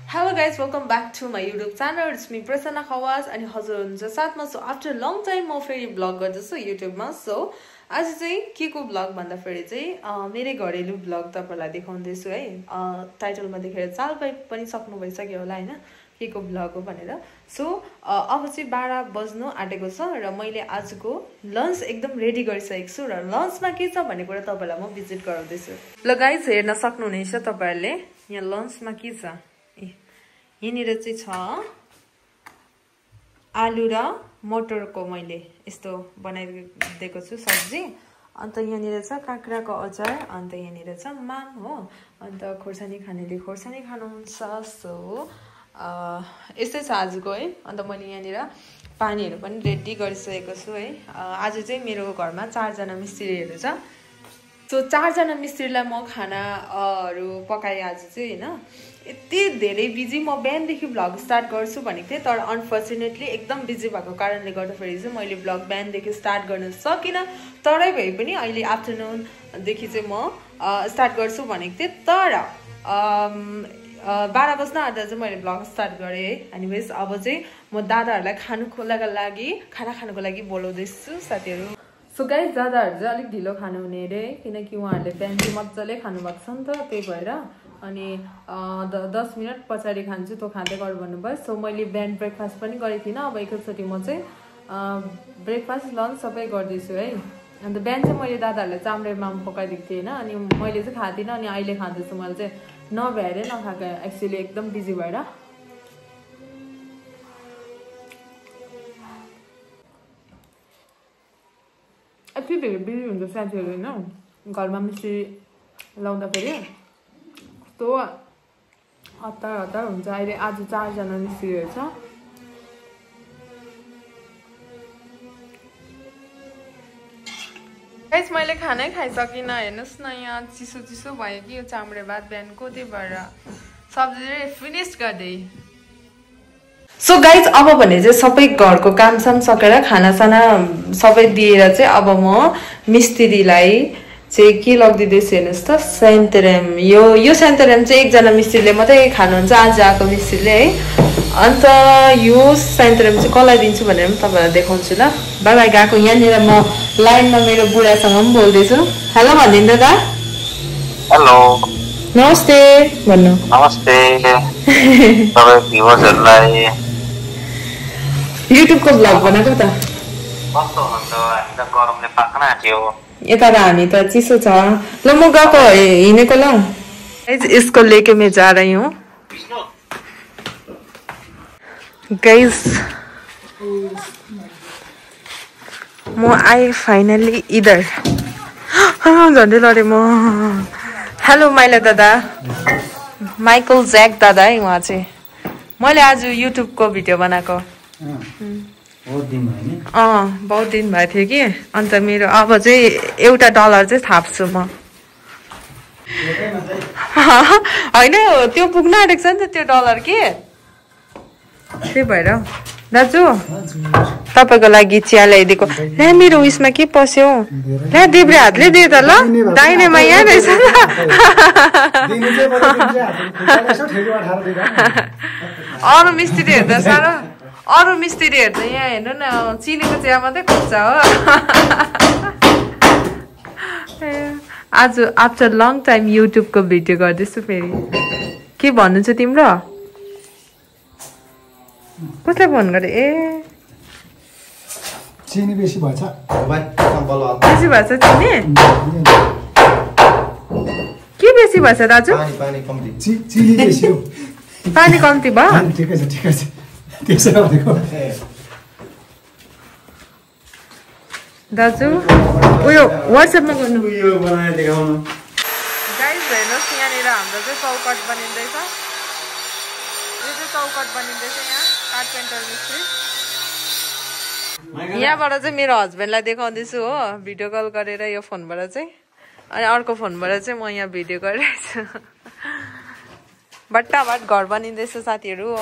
Hello guys, welcome back to my YouTube channel. It's me Prasanna Khawaz and हजुर हुनुहुन्छ साथमा. So after long time म फेरि vlog गर्दैछु YouTube मा. So आज चाहिँ के को vlog भन्दा फेरि चाहिँ मेरो घरेलु vlog तपाईलाई देखाउँदैछु है. टाइटल मा देखेर चाल पनि सक्नु भइसक्यो होला हैन के को vlog हो भनेर. So अब चाहिँ 12 बज्नु आटेको छ र मैले आजको लन्च एकदम रेडी गरिसकेको छु र लन्चमा के छ भन्ने कुरा तपाईलाई म भिजिट गराउँदैछु. ल गाइस हेर्न सक्नुहुनेछ तपाईहरुले यहाँ लन्चमा के छ. यहाँनिर चाहिँ छ आलु र मटरको मैले यस्तो बनाइदिएको छु सब्जी. अन्त यहाँनिर छ काँक्राको अचार. अन्त यहाँनिर छ माम हो. अन्त खोर्सानी खानेले खोर्सानी खानुहुन्छ. सो यस्तै छ आजको है. अन्त मैले यहाँनिर पानीहरू पनि रेडी गरिसकेको छु है. आज चाहिँ मेरो घरमा 4 जना मिस्त्रीहरू छ. सो 4 जना मिस्त्रीलाई म खानाहरू पकाएँ आज चाहिँ हैन. यति धेरै बिजी म बिहानदेखि भ्लग स्टार्ट गर्छु भनेको थिएँ तर अनफर्चुनेटली एकदम बिजी भएको कारणले गर्दाखेरि चाहिँ मैले भ्लग बिहानदेखि स्टार्ट गर्न सकिनँ. तरै भए पनि अहिले आफ्टरनुन देखि चाहिँ म स्टार्ट गर्छु भनेको थिएँ तर 12 बज्न आँट्दा चाहिँ मैले भ्लग स्टार्ट गरेँ है. एनीवेज अब चाहिँ म दादाहरूलाई खाना खानुको लागि बोलाउँदैछु साथीहरू. सो गाइस दादाहरू चाहिँ अलिक ढिलो खानु हुने रे किनकि उहाँहरूले बिहान चाहिँ मजाले खानुभएको छ नि त त्यही भएर. अनि 10 मिनट पछाडि खान्छु तँ खाँदै गर भन्नुभयो. सो मैले बिहान ब्रेकफास्ट पनि गरेको थिइनँ. अब एकैचोटि म चाहिँ ब्रेकफास्ट लन्च सबै गर्दैछु है. अन्त बिहान चाहिँ मैले दादाहरूलाई चाम्रे माम पकाइदिएको थिएँ होइन. अनि मैले चाहिँ खाँदिनँ अनि अहिले खाँदैछु. मैले चाहिँ नभ्याएरै नखाएको एक्चुअली एकदम बिजी भएर. यति धेरै बिजी हुन्छ साथीहरू होइन घरमा मिस्त्री लाउँदाखेरि कस्तो हतार हुन्छ. अहिले आज 4 जना मिस्त्रीहरू छ. गाइस मैले खानै खाइसकिनँ. हेर्नुहोस् न यहाँ चिसो भयो कि यो चाम्रे भात बिहानको त्यही भएर सब्जी चाहिँ फिनिस गर्दै. सो गाइज अब भने चाहिँ सबै घरको कामसाम सकेर खानासाना सबै दिएर चाहिँ अब म मिस्त्रीलाई चाहिँ के लगिदिँदैछु हेर्नुहोस् त सेन्टेरेम. यो सेन्टेरेम चाहिँ एकजना मिस्त्रीले मात्रै खानुहुन्छ आज आएको मिस्त्रीले है. अन्त यो सेन्टेरेम चाहिँ कसलाई दिन्छु भनेर पनि तपाईँलाई देखाउँछु ल. बाबा गएको यहाँनिर म लाइनमा मेरो बुढासँग पनि बोल्दैछु. हेलो भनिदिनु त. हेलो नमस्ते भन्नु. नमस्ते सबै भ्युअर्सहरुलाई. युट्युबको भ्लग बनाएको त कस्तो हुन्छ हामी त गरमले पाक्न आट्यो. यता त हामी त चिसो छ. ल म गएको हिँडेको ल. यसको लेके मैं जा रही हूँ गाइस. म आए फाइनली इधर. झन्डै लडे म. हेलो माइला दादा माइकल ज्याक दादा है उहाँ चाहिँ. मैले आज युट्युबको भिडियो बनाएको. बहुत दिन भएको थियो कि. अन्त मेरो अब चाहिँ $1 चाहिँ थाप्छु म. होइन त्यो पुग्न आँटेको छ नि त त्यो डलर के त्यही भएर. दाजु तपाईँको लागि चिया ल्याइदिएको. ल्या मेरो उयसमा के पस्यो. ल्या देब्रे हातले दिए त ल. दाहिनेमा यहाँ रहेछ ल. अरू मिस्त्रीहरू त साह्रो यहाँ हेर्नु न चिनेको चिया मात्रै खोज्छ हो. आज आफ्टर लङ टाइम युट्युबको भिडियो गर्दैछु फेरि. के भन्नु छ तिम्रो. कसलाई फोन गरे. ए चिनी बेसी भएछ. बेसी भएछ चिनी. के बेसी भएछ दाजु. चिनी बेसी हो. पानी कम्ती भयो. ठिकै छ त्यसै भनेको. दाजु उयो वाट्सएपमा गर्नु. गाइस हेर्नुहोस् यहाँनिर हाम्रो चाहिँ चौकट बनिँदैछ. यो चाहिँ चौकट बनिँदैछ यहाँ कार्पेन्टर मिस्त्री. यहाँबाट चाहिँ मेरो हस्बेन्डलाई देखाउँदैछु हो भिडियो कल गरेर यो फोनबाट चाहिँ. अनि अर्को फोनबाट चाहिँ म यहाँ भिडियो गरिरहेको छु. बट्टाबाट घर बनिँदैछ साथीहरू हो.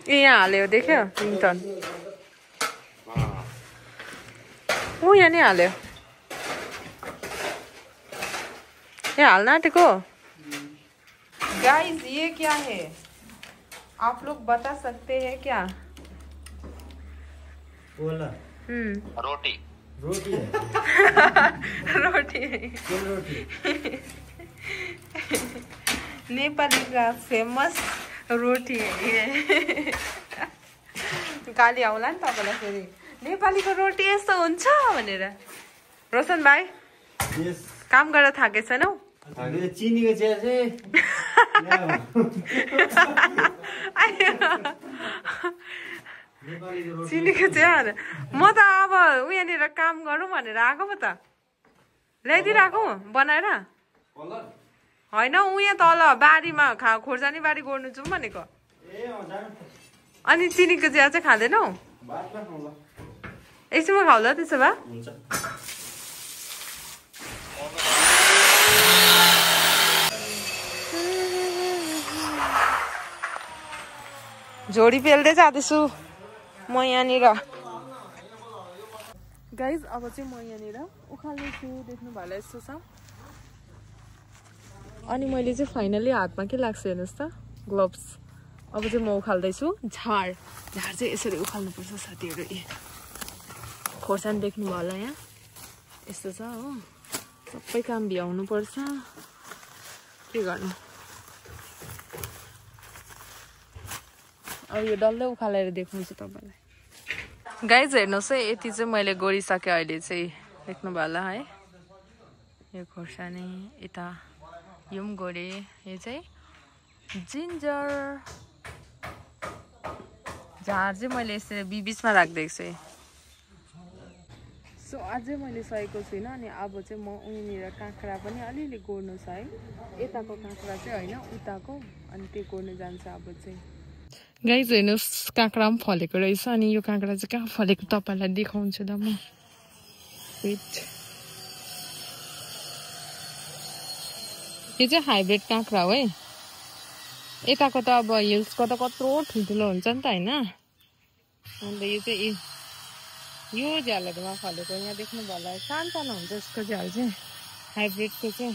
यहाँ हाल्यो देख्यो रिङटन. ऊ यहाँ नहीं हाल्यो ये हालना आँटेको गाइस ये क्या है आप लोग बता सकते हैं क्या बोला रोटी रोटी है रोटी रोटी नेपाली का फेमस रोटी है ये गाली आउला नि तपाईँलाई फेरि नेपालीको रोटी यस्तो हुन्छ भनेर रोशन भाइ यस काम गरेर थाके छैनौ चिनीको चिया चाहिँ चिनीको चिया म त अब उयाँनिर काम गरौँ भनेर आएको पो त ल्याइदिइराखौँ बनाएर होइन उयाँ तल बारीमा खोर्सानी बारी गोड्नु जाउँ भनेको अनि चिनीको चिया चाहिँ खाँदैनौ एकछिनमा खाउला त्यसो भए झोडी पेल्दै जाँदैछु म यहाँनिर गाइज अब चाहिँ म यहाँनिर उखाल्दैछु देख्नु भयो यस्तो छ अनि मैले चाहिँ फाइनली हातमा के लाग्छ हेर्नुहोस् त ग्लोभ्स अब चाहिँ म उखाल्दैछु झार चाहिँ यसरी उखाल्नुपर्छ साथीहरू ए खोर्सानी देख्नु भयो होला यहाँ यस्तो छ हो सबै काम भ्याउनु पर्छ के गर्नु अब यो डल्लै उखालेर देखाउँछु तपाईँलाई गाइज हेर्नुहोस् है यति चाहिँ मैले गोडिसकेँ अहिले चाहिँ देख्नु भयो होला है यो खोर्सानी यता यो पनि गोडे यो चाहिँ जिन्जर झार चाहिँ मैले यसरी बिचमा राखिदिएको छु सो अझै मैले सकेको छुइनँ अनि अब चाहिँ म उनीनिर काँक्रा पनि अलिअलि गोड्नु छ है यताको काँक्रा चाहिँ होइन उताको अनि त्यो गोड्नु जान्छ अब चाहिँ गाइज हेर्नुहोस् काँक्रा पनि फलेको रहेछ अनि यो काँक्रा चाहिँ कहाँ फलेको तपाईँलाई देखाउँछु ल म वेट यो चाहिँ हाइब्रिड काँक्रा हो है यताको त अब हिल्सको त कत्रो ठुल्ठुलो हुन्छ नि त होइन अन्त यो चाहिँ यो झ्यालहरूमा फलेको यहाँ देख्नु भयो होला सानो सानो हुन्छ यसको झ्याल चाहिँ हाइब्रिडको चाहिँ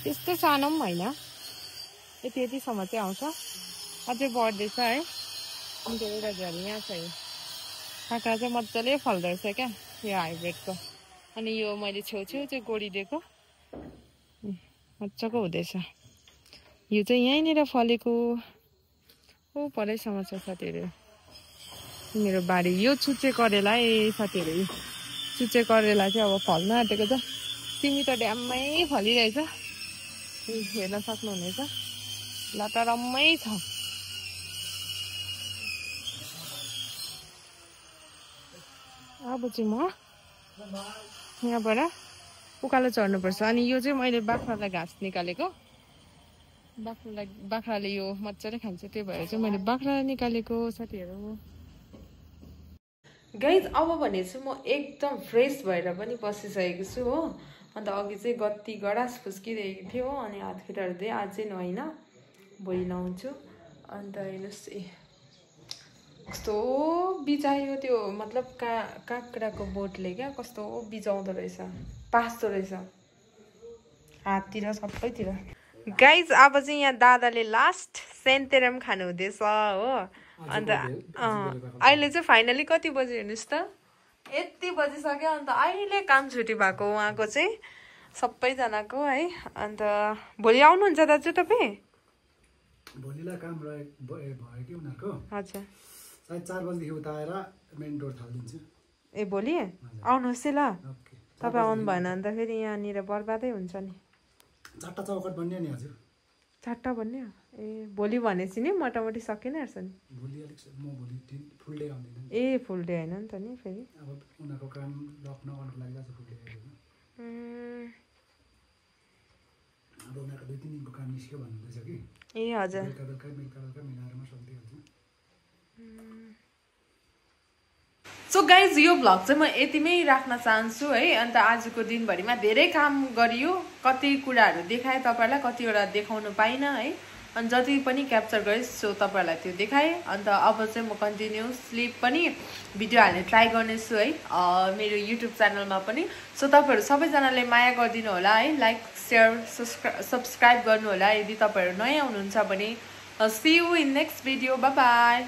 त्यस्तो सानो पनि होइन यतिसम्म चाहिँ आउँछ अझै बढ्दैछ है अन्त एउटा झ्याल यहाँ छ यो काँक्रा चाहिँ मजाले फल्दो रहेछ क्या यो हाइब्रिडको अनि यो मैले छेउछेउ चाहिँ गोडिदिएको मजाको हुँदैछ यो चाहिँ यहीँनिर फलेको ऊ परैसम्म छ साथीहरू मेरो बारी यो चुच्चे करेला है साथीहरू चुच्चे करेला चाहिँ अब फल्न आँटेको छ तिमी त ड्याममै फलिरहेछ हेर्न सक्नुहुनेछ लटरम्मै छ अब चाहिँ म यहाँबाट उकालो चढ्नुपर्छ अनि यो चाहिँ मैले बाख्रालाई घाँस निकालेको बाख्राले यो मजाले खान्छ त्यही भएर चाहिँ मैले बाख्रा निकालेको साथीहरू गाइज अब भने चाहिँ म एकदम फ्रेस भएर पनि बसिसकेको छु हो अन्त अघि चाहिँ गत्ती गडास फुस्किरहेको थियो हो अनि हात खुट्टाहरू चाहिँ अझै नुहाइन भोलि नुहाउँछु अन्त हेर्नुहोस् ए कस्तो बिजायो त्यो मतलब काँक्राको बोटले क्या कस्तो बिजाउँदो रहेछ पास्दो रहेछ हाततिर सबैतिर गाइज अब चाहिँ यहाँ दादाले लास्ट सेन्तेरम खानु हुँदैछ हो अन्त अहिले चाहिँ फाइनली कति बजी हेर्नुहोस् त यति बजिसक्यो अन्त अहिले काम छुट्टी भएको उहाँको चाहिँ सबैजनाको है अन्त भोलि आउनुहुन्छ दाजु तपाईँ भोलिलाई काम भयो कि उनीहरूको हजुर सायद 4 बजीदेखि उता आएर मेन डोर थालिदिन्छु ए भोलि आउनुहोस् है ल तपाईँ आउनु भएन भने त फेरि यहाँनिर बर्बादै हुन्छ नि 4टा चौकट बन्यो नि हजुर 4टा बन्यो ए भोलि भनेपछि नि मोटामोटी सकिन आँट्छ नि भोलि अलिक म भोलि फुल डे आउँदैन ए फुल डे होइन नि त नि फेरि अब उनीहरूको काम लक नगर्नको लागि आज फुल डे आइदिनु अब उनीहरूको 2-3 दिनको काम निस्क्यो भन्नुहुँदैछ कि ए हजुर बेलुका मिलाएरमा सक्दिहाल्छ सो गाइज यो भ्लग चाहिँ म यतिमै राख्न चाहन्छु है अन्त आजको दिनभरिमा धेरै काम गरियो कति कुराहरू देखाएँ तपाईँलाई कतिवटा देखाउनु पाइनँ है अनि जति पनि क्याप्चर गरेँ सो तपाईँहरूलाई त्यो देखाएँ। अन्त अब चाहिँ म कन्टिन्युसली पनि भिडियो हाल्ने ट्राई गर्नेछु है मेरो युट्युब च्यानलमा पनि। सो तपाईँहरू सबैजनाले माया गरिदिनु होला है, लाइक सेयर सब्सक्राइब गर्नु होला यदि तपाईँहरू नयाँ हुनुहुन्छ भने। See you in next video, bye by.